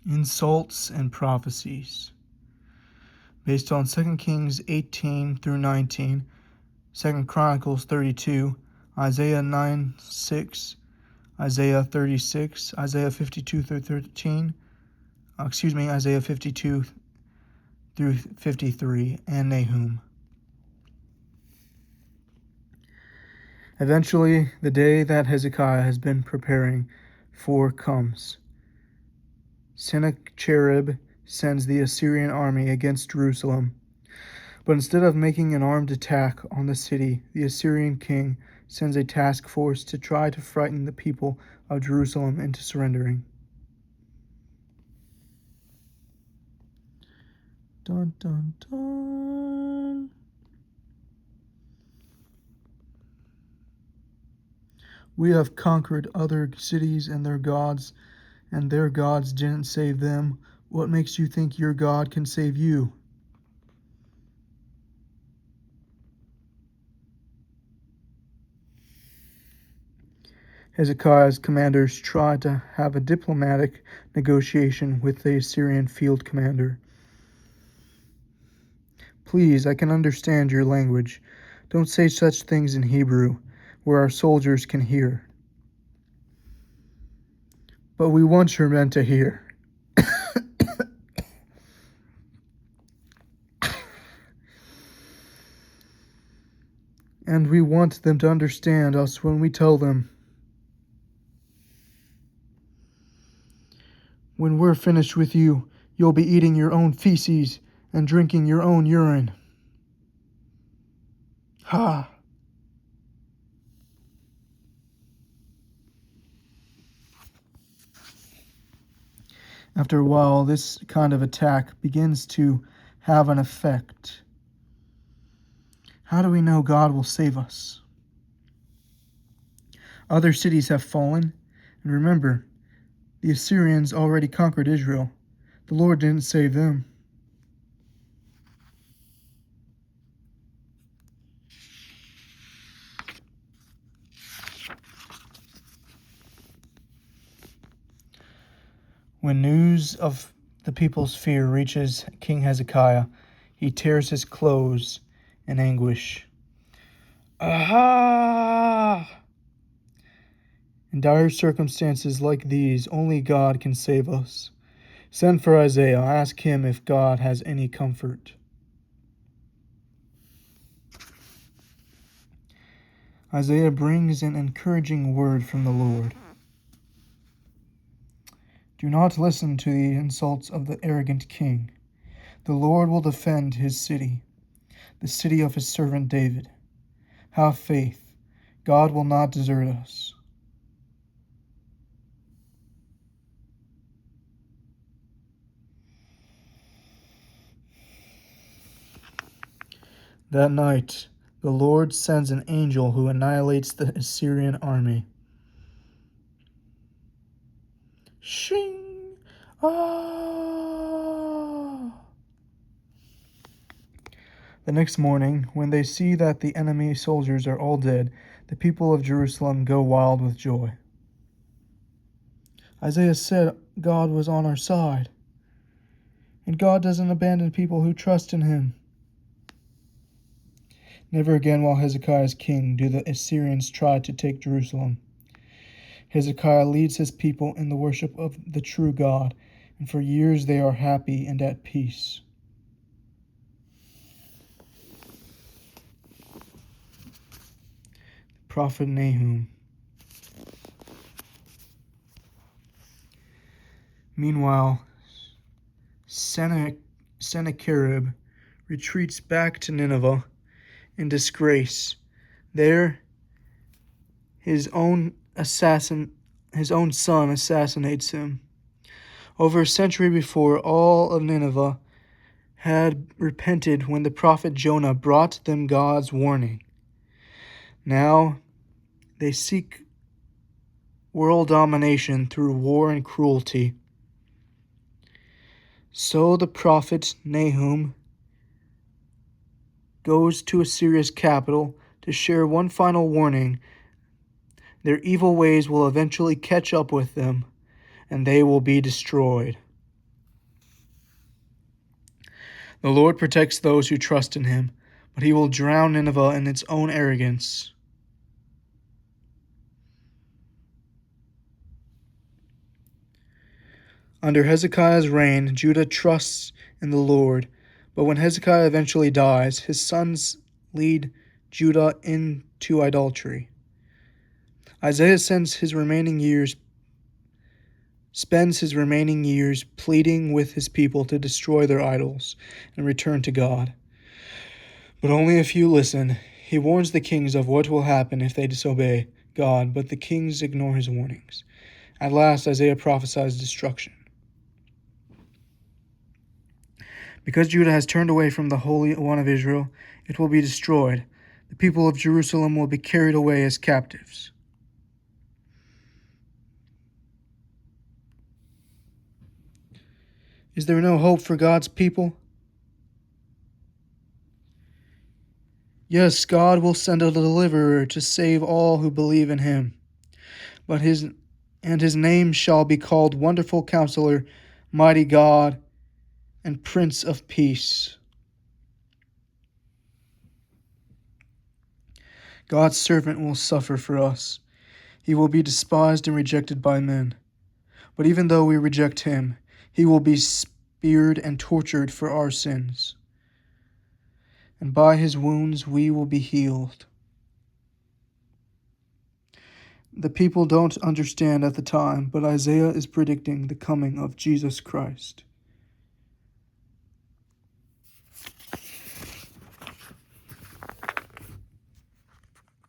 Insults and Prophecies. Based on 2 Kings 18 through 19, 2 Chronicles 32, Isaiah 9:6, Isaiah 36, Isaiah 52 through 13, Isaiah 52 through 53, and Nahum. Eventually, the day that Hezekiah has been preparing for comes. Sennacherib sends the Assyrian army against Jerusalem. But instead of making an armed attack on the city, the Assyrian king sends a task force to try to frighten the people of Jerusalem into surrendering. Dun, dun, dun. We have conquered other cities and their gods didn't save them. What makes you think your God can save you? Hezekiah's commanders tried to have a diplomatic negotiation with the Assyrian field commander. Please, I can understand your language. Don't say such things in Hebrew, where our soldiers can hear. But we want your men to hear. And we want them to understand us when we tell them. When we're finished with you, you'll be eating your own feces and drinking your own urine. Ha! After a while, this kind of attack begins to have an effect. How do we know God will save us? Other cities have fallen, and remember, the Assyrians already conquered Israel. The Lord didn't save them. When news of the people's fear reaches King Hezekiah, he tears his clothes in anguish. Aha! In dire circumstances like these, only God can save us. Send for Isaiah. Ask him if God has any comfort. Isaiah brings an encouraging word from the Lord. Do not listen to the insults of the arrogant king. The Lord will defend his city, the city of his servant David. Have faith. God will not desert us. That night, the Lord sends an angel who annihilates the Assyrian army. Shing! Ah! The next morning, when they see that the enemy soldiers are all dead, the people of Jerusalem go wild with joy. Isaiah said God was on our side, and God doesn't abandon people who trust in him. Never again while Hezekiah is king do the Assyrians try to take Jerusalem. Hezekiah leads his people in the worship of the true God, and for years they are happy and at peace. Prophet Nahum. Meanwhile, Sennacherib retreats back to Nineveh in disgrace. There, his own son assassinates him. Over a century before, all of Nineveh had repented when the prophet Jonah brought them God's warning. Now they seek world domination through war and cruelty. So the prophet Nahum goes to Assyria's capital to share one final warning. Their evil ways will eventually catch up with them, and they will be destroyed. The Lord protects those who trust in him, but he will drown Nineveh in its own arrogance. Under Hezekiah's reign, Judah trusts in the Lord, but when Hezekiah eventually dies, his sons lead Judah into idolatry. Isaiah spends his remaining years pleading with his people to destroy their idols and return to God. But only a few listen. He warns the kings of what will happen if they disobey God, but the kings ignore his warnings. At last, Isaiah prophesies destruction. Because Judah has turned away from the Holy One of Israel, it will be destroyed. The people of Jerusalem will be carried away as captives. Is there no hope for God's people? Yes, God will send a deliverer to save all who believe in him. His name shall be called Wonderful Counselor, Mighty God, and Prince of Peace. God's servant will suffer for us. He will be despised and rejected by men. But even though we reject him, he will be speared and tortured for our sins. And by his wounds we will be healed. The people don't understand at the time, but Isaiah is predicting the coming of Jesus Christ.